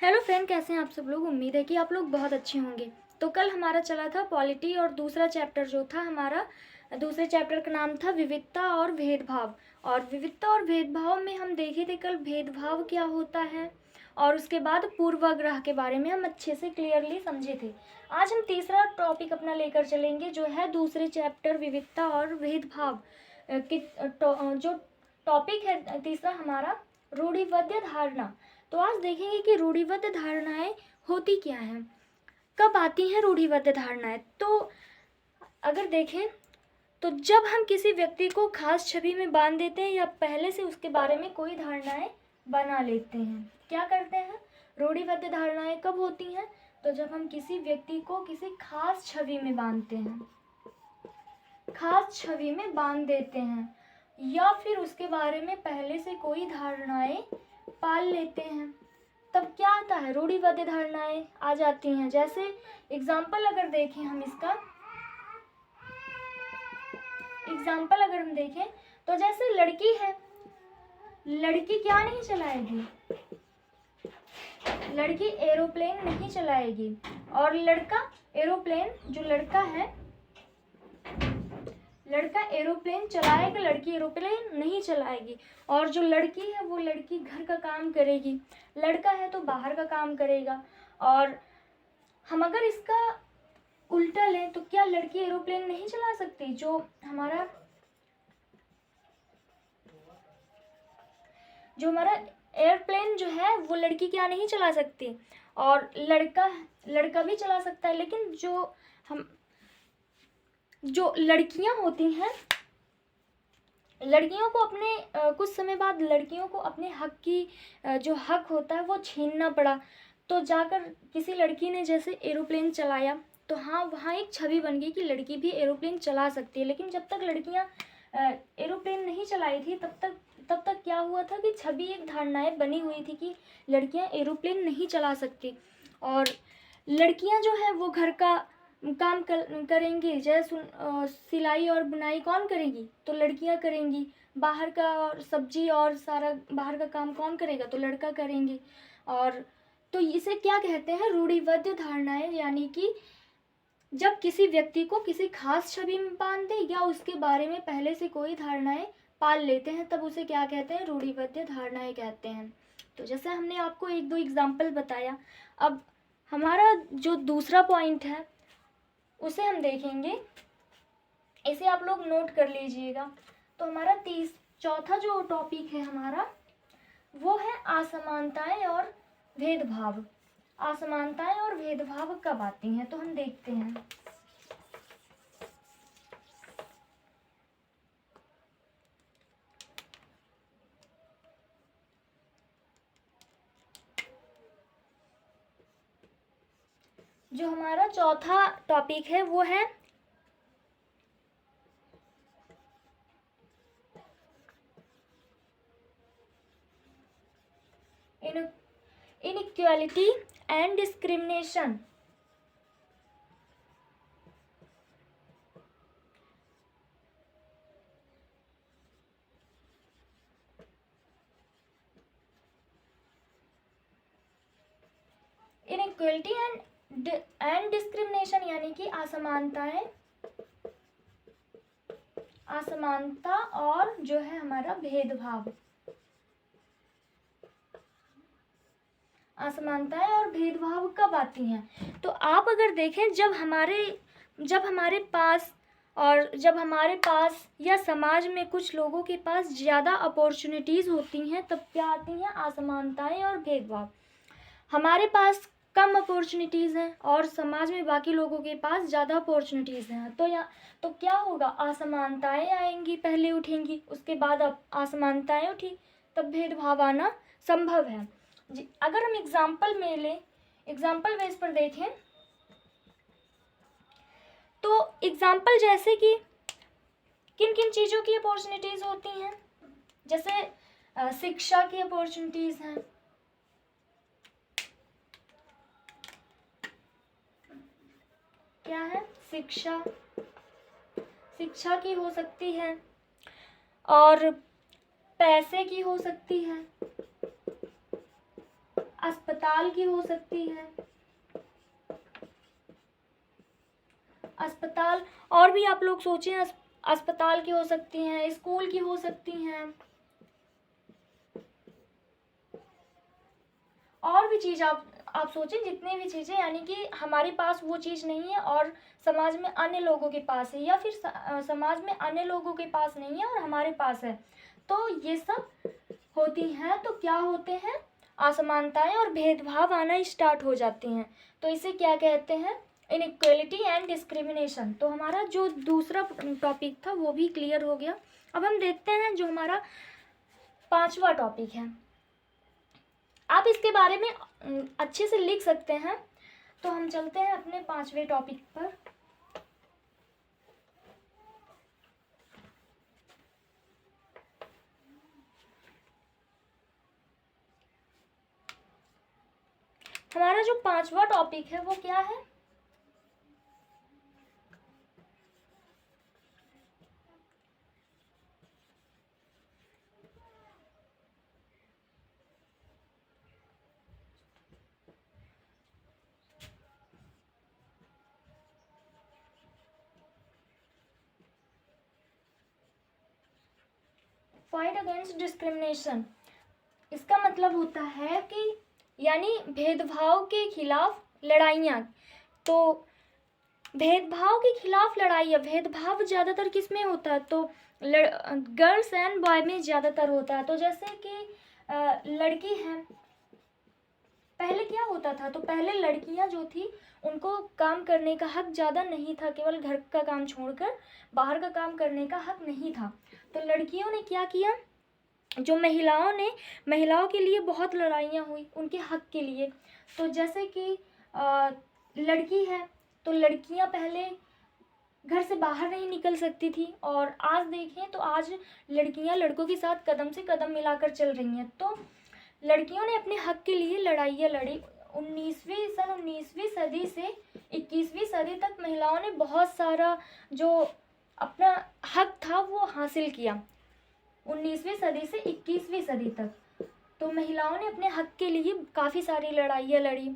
Hello friend, कैसे हैं आप सब लोग। उम्मीद है कि आप लोग बहुत अच्छे होंगे। तो कल हमारा चला था पॉलिटी और दूसरा चैप्टर जो था हमारा, दूसरे चैप्टर का नाम था विविधता और भेदभाव। और विविधता और भेदभाव में हम देखे थे कल भेदभाव क्या होता है, और उसके बाद पूर्वाग्रह के बारे में हम अच्छे से क्लियरली समझे थे। आज हम तीसरा टॉपिक अपना लेकर चलेंगे जो है दूसरे चैप्टर विविधता और भेदभाव जो टॉपिक है तीसरा हमारा रूढ़िबद्ध धारणा। तो आज देखेंगे कि रूढ़िबद्ध धारणाएं होती क्या हैं, कब आती हैं रूढ़िबद्ध धारणाएं। तो अगर देखें तो जब हम किसी व्यक्ति को खास छवि में बांध देते हैं या पहले से उसके बारे में कोई धारणाएं बना लेते हैं, क्या करते हैं। रूढ़िबद्ध धारणाएं कब होती हैं, तो जब हम किसी व्यक्ति को किसी खास छवि में बांधते हैं, खास छवि में बांध देते हैं, या फिर उसके बारे में पहले से कोई धारणाएं पाल लेते हैं, तब क्या आता है, रूढ़िबद्ध धारणाएं आ जाती हैं। जैसे एग्जाम्पल अगर देखें हम इसका एग्जाम्पल अगर हम देखें तो जैसे लड़की है, लड़की क्या नहीं चलाएगी, लड़की एरोप्लेन नहीं चलाएगी, और लड़का एरोप्लेन, जो लड़का है लड़का एरोप्लेन चलाएगा, लड़की एरोप्लेन नहीं चलाएगी। और जो लड़की है वो लड़की घर का काम करेगी, लड़का है तो बाहर का काम करेगा। और हम अगर इसका उल्टा लें तो क्या लड़की एरोप्लेन नहीं चला सकती, जो हमारा एयरप्लेन जो है वो लड़की क्या नहीं चला सकती, और लड़का भी चला सकता है। लेकिन जो लड़कियां होती हैं, लड़कियों को अपने कुछ समय बाद लड़कियों को अपने हक की जो हक होता है वो छीनना पड़ा। तो जाकर किसी लड़की ने जैसे एरोप्लेन चलाया, तो हाँ वहाँ एक छवि बन गई कि लड़की भी एरोप्लेन चला सकती है। लेकिन जब तक लड़कियाँ एरोप्लेन नहीं चलाई थी तब तक क्या हुआ था कि छवि, एक धारणाएं बनी हुई थी कि लड़कियाँ एरोप्लेन नहीं चला सकती। और लड़कियाँ जो है वो घर का काम करेंगी, जैसे सिलाई और बुनाई कौन करेगी, तो लड़कियां करेंगी। बाहर का और सब्जी और सारा बाहर का काम कौन करेगा, तो लड़का करेंगे। और तो इसे क्या कहते हैं, रूढ़िबद्ध धारणाएं। यानी कि जब किसी व्यक्ति को किसी खास छवि में बांध दे या उसके बारे में पहले से कोई धारणाएं पाल लेते हैं, तब उसे क्या कहते हैं, रूढ़िबद्ध धारणाएं कहते हैं। तो जैसे हमने आपको एक दो एग्जाम्पल बताया, अब हमारा जो दूसरा पॉइंट है उसे हम देखेंगे, इसे आप लोग नोट कर लीजिएगा। तो हमारा चौथा जो टॉपिक है हमारा वो है असमानताएं और भेदभाव। असमानताएं और भेदभाव कब आती हैं, तो हम देखते हैं। जो हमारा चौथा टॉपिक है वो है inequality and discrimination. Inequality and discrimination यानी कि असमानता और जो है हमारा भेदभाव। असमानताएं और भेदभाव कब आती हैं, तो आप अगर देखें जब हमारे पास या समाज में कुछ लोगों के पास ज़्यादा अपॉर्चुनिटीज़ होती हैं, तब क्या आती हैं, असमानताएं और भेदभाव। हमारे पास कम अपॉर्चुनिटीज़ हैं और समाज में बाकी लोगों के पास ज़्यादा अपॉर्चुनिटीज़ हैं, तो क्या होगा, असमानताएं आएंगी, पहले उठेंगी, उसके बाद अब असमानताएं उठी, तब भेदभाव आना संभव है जी। अगर हम एग्जाम्पल बेस पर देखें तो एग्जाम्पल जैसे कि किन किन चीज़ों की अपॉर्चुनिटीज़ होती हैं, जैसे शिक्षा की अपॉर्चुनिटीज़ हैं, क्या है, शिक्षा की हो सकती है, और पैसे की हो सकती है, अस्पताल की हो सकती है, अस्पताल। और भी आप लोग सोचें, अस्पताल की हो सकती हैं, स्कूल की हो सकती हैं, और भी चीज़ आप सोचें, जितनी भी चीज़ें, यानी कि हमारे पास वो चीज़ नहीं है और समाज में अन्य लोगों के पास है, या फिर समाज में अन्य लोगों के पास नहीं है और हमारे पास है, तो ये सब होती हैं। तो क्या होते हैं, असमानताएं और भेदभाव आना स्टार्ट हो जाती हैं। तो इसे क्या कहते हैं, इनइक्वालिटी एंड डिस्क्रिमिनेशन। तो हमारा जो दूसरा टॉपिक था वो भी क्लियर हो गया। अब हम देखते हैं जो हमारा 5वां टॉपिक है। आप इसके बारे में अच्छे से लिख सकते हैं। तो हम चलते हैं अपने 5वें टॉपिक पर। हमारा जो 5वां टॉपिक है वो क्या है, फाइट अगेंस्ट डिस्क्रिमिनेशन। इसका मतलब होता है कि यानी भेदभाव के खिलाफ लड़ाइयाँ। तो भेदभाव के खिलाफ लड़ाइयाँ, भेदभाव ज़्यादातर किस में होता है, तो गर्ल्स एंड बॉय में ज़्यादातर होता है। तो जैसे कि लड़की हैं, पहले क्या होता था, तो पहले लड़कियां जो थी उनको काम करने का हक ज़्यादा नहीं था, केवल घर का काम छोड़कर बाहर का काम करने का हक नहीं था। तो लड़कियों ने क्या किया, जो महिलाओं के लिए बहुत लड़ाइयाँ हुई उनके हक के लिए। तो जैसे कि लड़की है, तो लड़कियां पहले घर से बाहर नहीं निकल सकती थी, और आज देखें तो आज लड़कियां लड़कों के साथ कदम से कदम मिलाकर चल रही हैं। तो लड़कियों ने अपने हक के लिए लड़ाइयाँ लड़ी। 19वीं सदी से 21वीं सदी तक महिलाओं ने बहुत सारा जो अपना हक था वो हासिल किया। 19वीं सदी से 21वीं सदी तक तो महिलाओं ने अपने हक के लिए काफ़ी सारी लड़ाइयाँ लड़ी।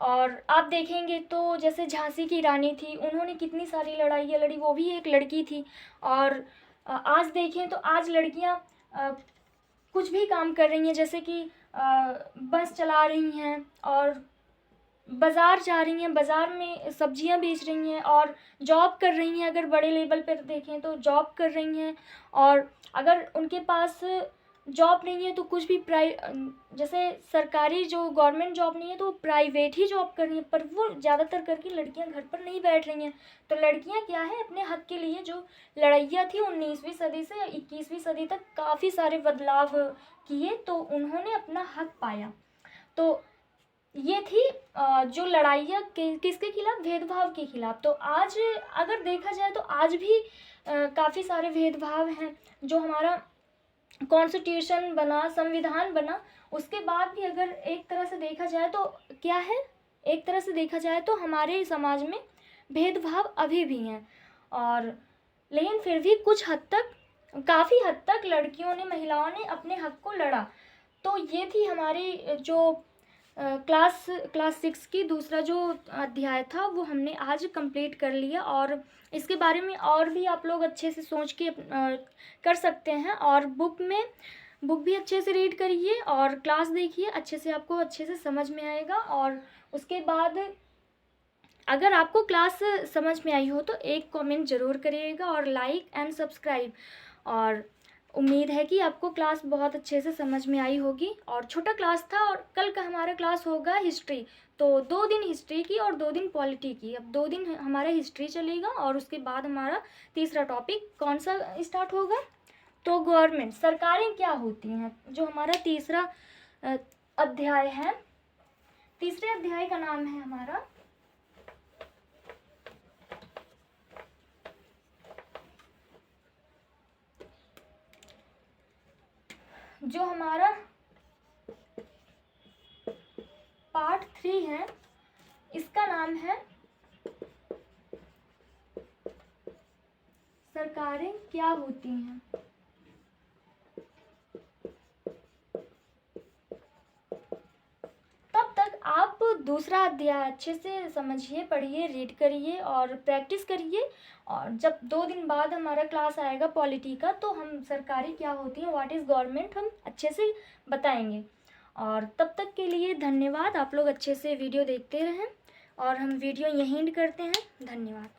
और आप देखेंगे तो जैसे झांसी की रानी थी, उन्होंने कितनी सारी लड़ाइयाँ लड़ी, वो भी एक लड़की थी। और आज देखें तो आज लड़कियां कुछ भी काम कर रही हैं, जैसे कि बस चला रही हैं और बाज़ार जा रही हैं, बाज़ार में सब्जियां बेच रही हैं, और जॉब कर रही हैं। अगर बड़े लेवल पर देखें तो जॉब कर रही हैं। और अगर उनके पास जॉब नहीं है तो कुछ भी जैसे सरकारी जो गवर्नमेंट जॉब नहीं है तो प्राइवेट ही जॉब कर रही हैं, पर वो ज़्यादातर करके लड़कियां घर पर नहीं बैठ रही हैं। तो लड़कियां क्या है, अपने हक के लिए जो लड़ाइयाँ थी 19वीं सदी से 21वीं सदी तक काफ़ी सारे बदलाव किए, तो उन्होंने अपना हक पाया। तो ये थी जो लड़ाइयाँ किसके खिलाफ, भेदभाव के खिलाफ। तो आज अगर देखा जाए तो आज भी काफ़ी सारे भेदभाव हैं। जो हमारा कॉन्स्टिट्यूशन बना, संविधान बना, उसके बाद भी अगर एक तरह से देखा जाए तो क्या है, एक तरह से देखा जाए तो हमारे समाज में भेदभाव अभी भी हैं। और लेकिन फिर भी कुछ हद तक, काफ़ी हद तक लड़कियों ने, महिलाओं ने अपने हक को लड़ा। तो ये थी हमारी जो क्लास 6 की दूसरा जो अध्याय था वो हमने आज कंप्लीट कर लिया। और इसके बारे में और भी आप लोग अच्छे से सोच के कर सकते हैं। और बुक भी अच्छे से रीड करिए और क्लास देखिए, अच्छे से आपको अच्छे से समझ में आएगा। और उसके बाद अगर आपको क्लास समझ में आई हो तो एक कमेंट ज़रूर करिएगा और लाइक एंड सब्सक्राइब। और उम्मीद है कि आपको क्लास बहुत अच्छे से समझ में आई होगी। और छोटा क्लास था, और कल का हमारा क्लास होगा हिस्ट्री। तो 2 दिन हिस्ट्री की और 2 दिन पॉलिटी की। अब 2 दिन हमारा हिस्ट्री चलेगा और उसके बाद हमारा तीसरा टॉपिक कौन सा स्टार्ट होगा, तो गवर्नमेंट, सरकारें क्या होती हैं, जो हमारा तीसरा अध्याय है। तीसरे अध्याय का नाम है हमारा जो हमारा पार्ट 3 है, इसका नाम है सरकारें क्या होती हैं। दूसरा अध्याय अच्छे से समझिए, पढ़िए, रीड करिए और प्रैक्टिस करिए। और जब 2 दिन बाद हमारा क्लास आएगा पॉलिटी का, तो हम सरकारी क्या होती है, व्हाट इज़ गवर्नमेंट, हम अच्छे से बताएंगे। और तब तक के लिए धन्यवाद। आप लोग अच्छे से वीडियो देखते रहें और हम वीडियो यहीं एंड करते हैं। धन्यवाद।